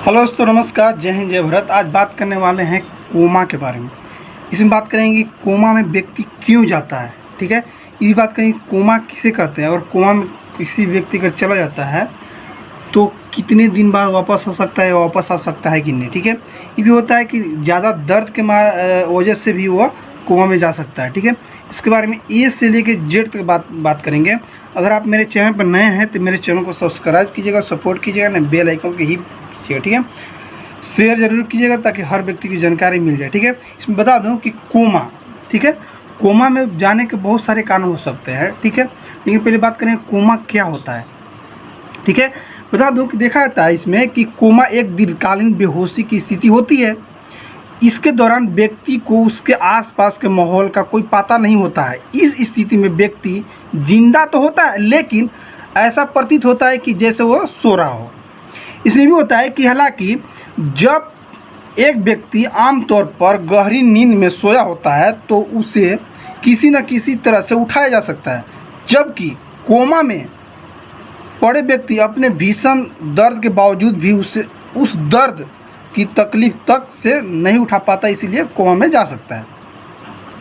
Hello दोस्तों, नमस्कार, जय हिंद, जय भारत। आज बात करने वाले हैं कोमा के बारे में। इसमें बात करेंगे कि कोमा में व्यक्ति क्यों जाता है। ठीक है, ये भी बात करेंगे कोमा किसे कहते हैं और कोमा में किसी व्यक्ति अगर चला जाता है तो कितने दिन बाद वापस आ सकता है, वापस आ सकता है कि नहीं। ठीक है, ये भी होता है कि ज़्यादा दर्द के वजह से भी वो कोमा में जा सकता है। ठीक है, इसके बारे में ए से लेकर जेड तक बात करेंगे। अगर आप मेरे चैनल पर नए हैं तो मेरे चैनल को सब्सक्राइब कीजिएगा, सपोर्ट कीजिएगा, ना बेल आइकन के ही ठीक है, शेयर जरूर कीजिएगा ताकि हर व्यक्ति की जानकारी मिल जाए। ठीक है, इसमें बता दूं कि कोमा, ठीक है, कोमा में जाने के बहुत सारे कारण हो सकते हैं। ठीक है, लेकिन पहले बात करें कोमा क्या होता है। ठीक है, बता दूं कि देखा जाता है इसमें कि कोमा एक दीर्घकालीन बेहोशी की स्थिति होती है। इसके दौरान व्यक्ति को उसके आसपास के माहौल का कोई पता नहीं होता है। इस स्थिति में व्यक्ति जिंदा तो होता है लेकिन ऐसा प्रतीत होता है कि जैसे वो सो रहा हो। इसमें भी होता है कि हालांकि जब एक व्यक्ति आमतौर पर गहरी नींद में सोया होता है तो उसे किसी न किसी तरह से उठाया जा सकता है, जबकि कोमा में पड़े व्यक्ति अपने भीषण दर्द के बावजूद भी उस दर्द की तकलीफ तक से नहीं उठा पाता, इसीलिए कोमा में जा सकता है।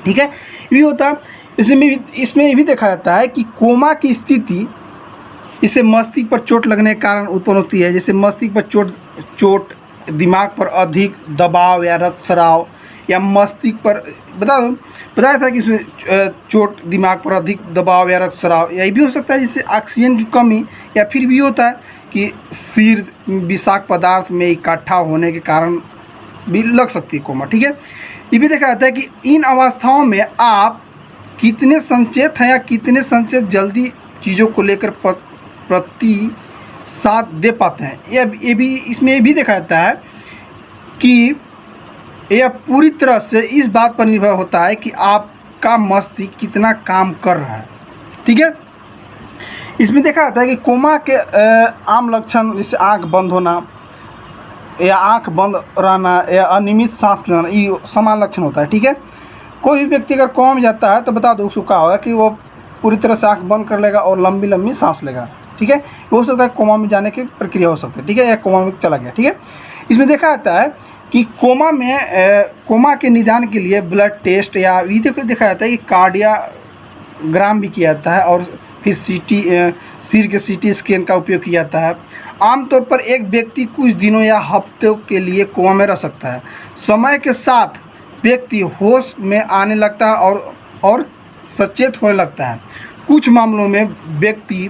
ठीक है, ये भी होता है। इसमें ये भी देखा जाता है कि कोमा की स्थिति इससे मस्तिष्क पर चोट लगने के कारण उत्पन्न होती है। जैसे मस्तिष्क पर चोट, दिमाग पर अधिक दबाव या रक्तस्राव, या मस्तिष्क पर बताया था कि इसमें चोट, दिमाग पर अधिक दबाव या रक्तस्राव, या ये भी हो सकता है जिससे ऑक्सीजन की कमी, या फिर भी होता है कि सिर विषाक्त पदार्थ में इकट्ठा होने के कारण भी लग सकती है कोमा। ठीक है, ये भी देखा जाता है कि इन अवस्थाओं में आप कितने संचेत हैं या कितने संचेत जल्दी चीज़ों को लेकर साथ दे पाते हैं। ये भी इसमें ये भी देखा जाता है कि यह पूरी तरह से इस बात पर निर्भर होता है कि आपका मस्तिष्क कितना काम कर रहा है। ठीक है, इसमें देखा जाता है कि कोमा के आम लक्षण जैसे आंख बंद होना या आंख बंद रहना या अनियमित सांस लेना, ये समान लक्षण होता है। ठीक है, कोई भी व्यक्ति अगर कोमा में जाता है तो बता दो उसको क्या होगा कि वो पूरी तरह से आंख बंद कर लेगा और लंबी लंबी सांस लेगा। ठीक है, हो सकता है कोमा में जाने की प्रक्रिया हो सकती है। ठीक है, या कोमा में चला गया। ठीक है, इसमें देखा जाता है कि कोमा के निदान के लिए ब्लड टेस्ट या वीडियो को देखा जाता है कि कार्डियोग्राम भी किया जाता है और फिर सिर के सीटी स्कैन का उपयोग किया जाता है। आमतौर पर एक व्यक्ति कुछ दिनों या हफ्तों के लिए कोमा में रह सकता है। समय के साथ व्यक्ति होश में आने लगता है और सचेत होने लगता है। कुछ मामलों में व्यक्ति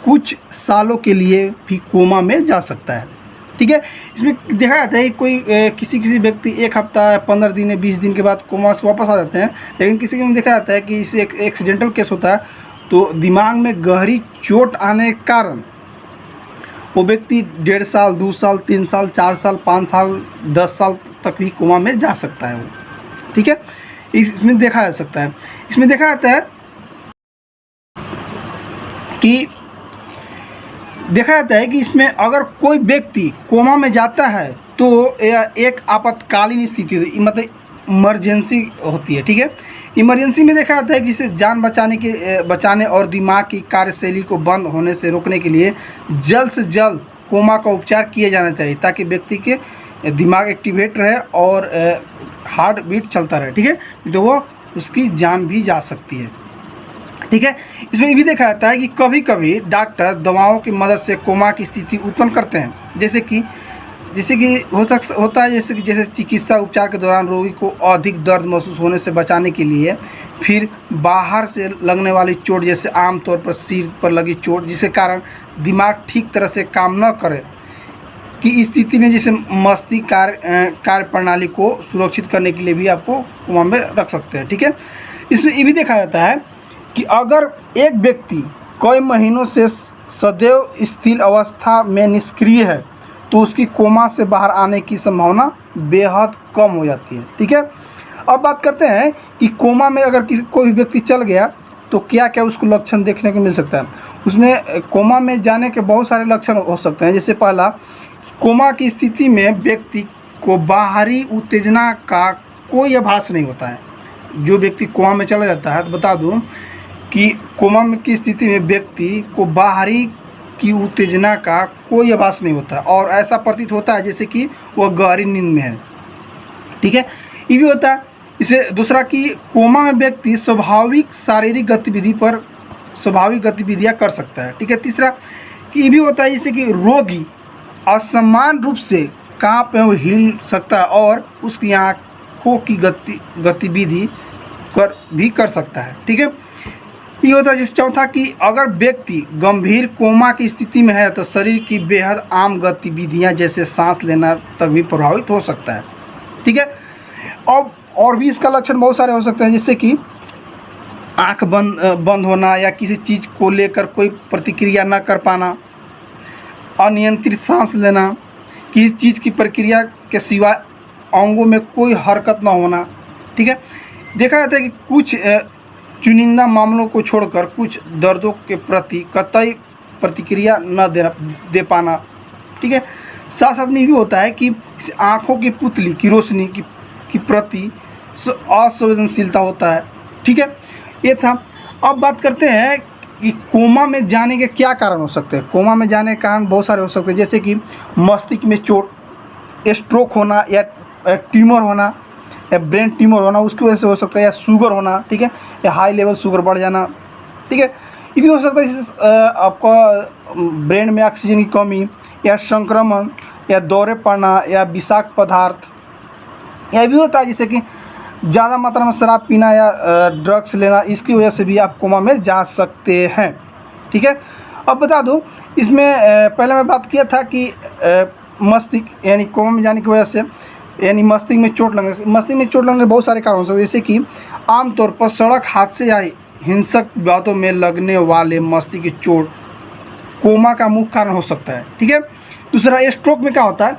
कुछ सालों के लिए भी कोमा में जा सकता है। ठीक है, इसमें देखा जाता है कि कोई किसी व्यक्ति 1 हफ्ता, 15 दिन या 20 दिन के बाद कोमा से वापस आ जाते हैं, लेकिन किसी में देखा जाता है कि इसे एक एक्सीडेंटल केस होता है तो दिमाग में गहरी चोट आने के कारण वो व्यक्ति 1.5 साल, 2 साल, 3 साल, 4 साल, 5 साल, 10 साल तक भी कोमा में जा सकता है वो। ठीक है, इसमें देखा जा सकता है। इसमें देखा जाता है कि इसमें अगर कोई व्यक्ति कोमा में जाता है तो यह एक आपातकालीन स्थिति, मतलब इमरजेंसी होती है। ठीक है, इमरजेंसी में देखा जाता है कि इसे जान बचाने और दिमाग की कार्यशैली को बंद होने से रोकने के लिए जल्द से जल्द कोमा का उपचार किया जाना चाहिए ताकि व्यक्ति के दिमाग एक्टिवेट रहे और हार्ट बीट चलता रहे। ठीक है, तो वो उसकी जान भी जा सकती है। ठीक है, इसमें ये भी देखा जाता है कि कभी कभी डॉक्टर दवाओं की मदद से कोमा की स्थिति उत्पन्न करते हैं, जैसे कि होता है जैसे चिकित्सा उपचार के दौरान रोगी को अधिक दर्द महसूस होने से बचाने के लिए फिर बाहर से लगने वाली चोट, जैसे आमतौर पर सिर पर लगी चोट जिसके कारण दिमाग ठीक तरह से काम न करे की स्थिति में, जैसे मस्तिष्क कार्य प्रणाली को सुरक्षित करने के लिए भी आपको कोमा में रख सकते हैं। ठीक है, इसमें ये भी देखा जाता है कि अगर एक व्यक्ति कई महीनों से सदैव स्थिर अवस्था में निष्क्रिय है तो उसकी कोमा से बाहर आने की संभावना बेहद कम हो जाती है। ठीक है, अब बात करते हैं कि कोमा में अगर कोई व्यक्ति चल गया तो क्या क्या उसको लक्षण देखने को मिल सकता है। उसमें कोमा में जाने के बहुत सारे लक्षण हो सकते हैं। जैसे पहला, कोमा की स्थिति में व्यक्ति को बाहरी उत्तेजना का कोई आभास नहीं होता है। जो व्यक्ति कोमा में चला जाता है तो बता दूं कि कोमा की स्थिति में व्यक्ति को बाहरी की उत्तेजना का कोई आभास नहीं होता और ऐसा प्रतीत होता है जैसे कि वह गहरी नींद में है। ठीक है, ये भी होता है। इसे दूसरा कि कोमा में व्यक्ति स्वाभाविक शारीरिक गतिविधियाँ कर सकता है। ठीक है, तीसरा कि ये भी होता है जैसे कि रोगी असमान रूप से काँप एवं हिल सकता है और उसकी आँखों की गतिविधि कर सकता है। ठीक है, ये होता है। जिस चौथा कि अगर व्यक्ति गंभीर कोमा की स्थिति में है तो शरीर की बेहद आम गतिविधियां जैसे सांस लेना तक भी प्रभावित हो सकता है। ठीक है, और भी इसका लक्षण बहुत सारे हो सकते हैं, जैसे कि आंख बंद होना या किसी चीज़ को लेकर कोई प्रतिक्रिया न कर पाना, अनियंत्रित सांस लेना, किसी चीज़ की प्रक्रिया के सिवाय अंगों में कोई हरकत न होना। ठीक है, देखा जाता है कि कुछ चुनिंदा मामलों को छोड़कर कुछ दर्दों के प्रति कतई प्रतिक्रिया न दे पाना। ठीक है, साथ साथ में ये भी होता है कि आँखों की पुतली की रोशनी की प्रति असंवेदनशीलता होता है। ठीक है, ये था। अब बात करते हैं कि कोमा में जाने के क्या कारण हो सकते हैं। कोमा में जाने के कारण बहुत सारे हो सकते हैं, जैसे कि मस्तिष्क में चोट, स्ट्रोक होना या ट्यूमर होना या ब्रेन ट्यूमर होना, उसकी वजह से हो सकता है, या शुगर होना। ठीक है, या हाई लेवल शुगर बढ़ जाना। ठीक है, ये भी हो सकता है जैसे आपका ब्रेन में ऑक्सीजन की कमी या संक्रमण या दौरे पड़ना या विषाक्त पदार्थ। यह भी होता है जैसे कि ज़्यादा मात्रा में शराब पीना या ड्रग्स लेना, इसकी वजह से भी आप कोमा में जा सकते हैं। ठीक है, अब बता दूं इसमें पहले मैं बात किया था कि मस्तिष्क यानी कोमा में जाने की वजह से यानी मस्तिष्क में चोट लगने के बहुत सारे कारण हो सकते हैं, जैसे कि आमतौर पर सड़क हादसे या हिंसक विवादों में लगने वाले मस्तिष्क की चोट कोमा का मुख्य कारण हो सकता है। ठीक है, दूसरा स्ट्रोक में क्या होता है,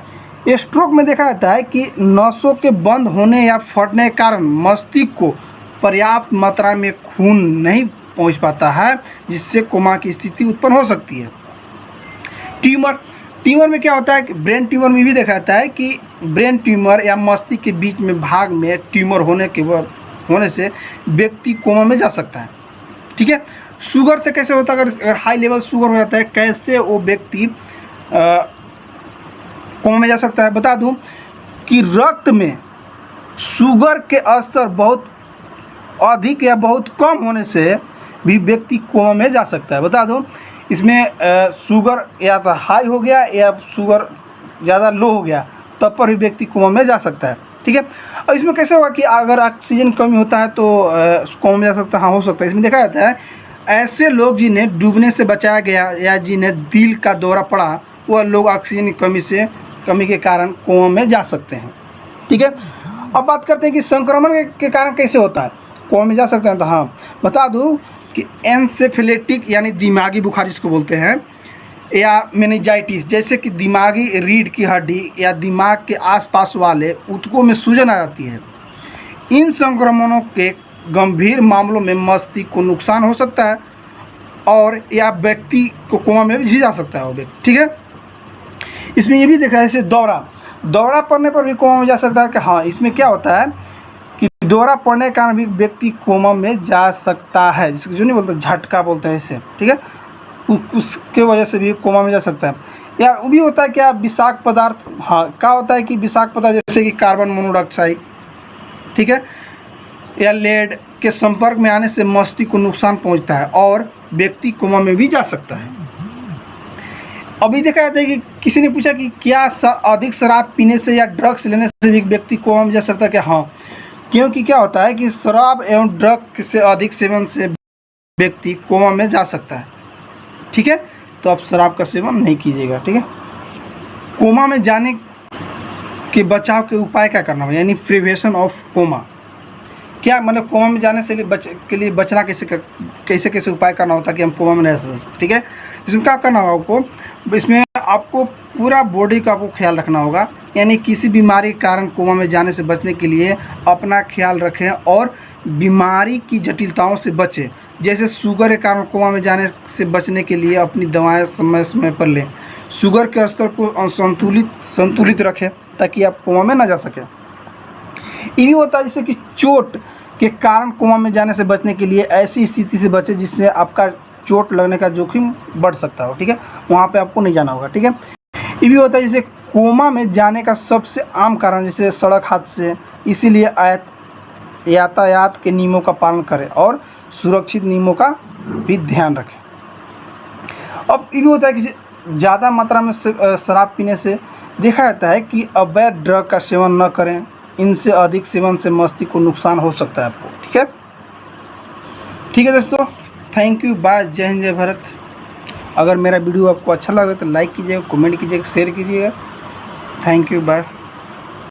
स्ट्रोक में देखा जाता है कि नसों के बंद होने या फटने के कारण मस्तिष्क को पर्याप्त मात्रा में खून नहीं पहुंच पाता है, जिससे कोमा की स्थिति उत्पन्न हो सकती है। ट्यूमर में क्या होता है कि ब्रेन ट्यूमर में भी देखा जाता है कि ब्रेन ट्यूमर या मस्तिष्क के बीच में भाग में ट्यूमर होने से व्यक्ति कोमा में जा सकता है। ठीक है, शुगर से कैसे होता है, अगर हाई लेवल शुगर हो जाता है कैसे वो व्यक्ति कोमा में जा सकता है। बता दूं कि रक्त में शुगर के स्तर बहुत अधिक या बहुत कम होने से भी व्यक्ति कोमा में जा सकता है। बता दूं इसमें शुगर या तो हाई हो गया या शुगर ज़्यादा लो हो गया तब पर भी व्यक्ति कोमा में जा सकता है। ठीक है, और इसमें कैसे होगा कि अगर ऑक्सीजन कमी होता है तो कोमा में जा सकता है। हाँ, हो सकता है। इसमें देखा जाता है ऐसे लोग जिन्हें डूबने से बचाया गया या जिन्हें दिल का दौरा पड़ा, वह लोग ऑक्सीजन की कमी के कारण कोमा में जा सकते हैं। ठीक है, अब बात करते हैं कि संक्रमण के कारण कैसे होता है, कोमा में जा सकते हैं। तो हाँ, बता दूँ कि एन्सेफेलिटिक यानी दिमागी बुखार जिसको बोलते हैं, या मेनिंजाइटिस जैसे कि दिमागी रीढ़ की हड्डी या दिमाग के आसपास वाले ऊतकों में सूजन आ जाती है। इन संक्रमणों के गंभीर मामलों में मस्तिष्क को नुकसान हो सकता है और या व्यक्ति को कोमा में भी जा सकता है वो व्यक्ति। ठीक है, इसमें ये भी देखा है जैसे दौरा पड़ने पर भी कोमा में जा सकता है कि हाँ, इसमें क्या होता है कि दौरा पड़ने के कारण भी व्यक्ति कोमा में जा सकता है, जिसको जो नहीं बोलते झटका बोलते हैं इसे। ठीक है, उसके वजह से भी कोमा में जा सकता है। या वो भी होता है क्या विषाक्त पदार्थ, हाँ क्या होता है कि विषाक्त पदार्थ जैसे कि कार्बन मोनोऑक्साइड, ठीक है, या लेड के संपर्क में आने से मस्तिष्क को नुकसान पहुंचता है और व्यक्ति कोमा में भी जा सकता है। अभी देखा जाता है कि किसी ने पूछा कि क्या अधिक शराब पीने से या ड्रग्स लेने से भी व्यक्ति कोमा में जा सकता है, क्या हाँ, क्योंकि क्या होता है कि शराब एवं ड्रग से अधिक सेवन से व्यक्ति कोमा में जा सकता है। ठीक है, तो आप शराब का सेवन नहीं कीजिएगा। ठीक है, कोमा में जाने के बचाव के उपाय क्या करना है, यानी प्रिवेंशन ऑफ कोमा, क्या मतलब कोमा में जाने से के लिए बचना कैसे उपाय करना होता है कि हम कोमा में नहीं जा सकते। ठीक है, इसमें क्या करना होगा आपको, इसमें आपको पूरा बॉडी का आपको ख्याल रखना होगा, यानी किसी बीमारी के कारण कोमा में जाने से बचने के लिए अपना ख्याल रखें और बीमारी की जटिलताओं से बचें। जैसे शुगर के कारण कोमा में जाने से बचने के लिए अपनी दवाएं समय समय पर लें, शुगर के स्तर को संतुलित रखें ताकि आप कोमा में ना जा सकें। ये भी होता है जैसे कि चोट के कारण कोमा में जाने से बचने के लिए ऐसी स्थिति से बचें जिससे आपका चोट लगने का जोखिम बढ़ सकता हो, ठीक है, वहाँ पे आपको नहीं जाना होगा, ठीक है। ये भी होता है जैसे कोमा में जाने का सबसे आम कारण जैसे सड़क हादसे, इसीलिए यातायात के नियमों का पालन करें और सुरक्षित नियमों का भी ध्यान रखें। अब ये भी होता है कि ज़्यादा मात्रा में शराब पीने से देखा जाता है कि अवैध ड्रग का सेवन न करें, इनसे अधिक सेवन से मस्तिष्क को नुकसान हो सकता है आपको, ठीक है दोस्तों, थैंक यू, बाय, जय हिंद, जय भारत। अगर मेरा वीडियो आपको अच्छा लगे तो लाइक कीजिएगा, कमेंट कीजिएगा, शेयर कीजिएगा। Thank you, bye.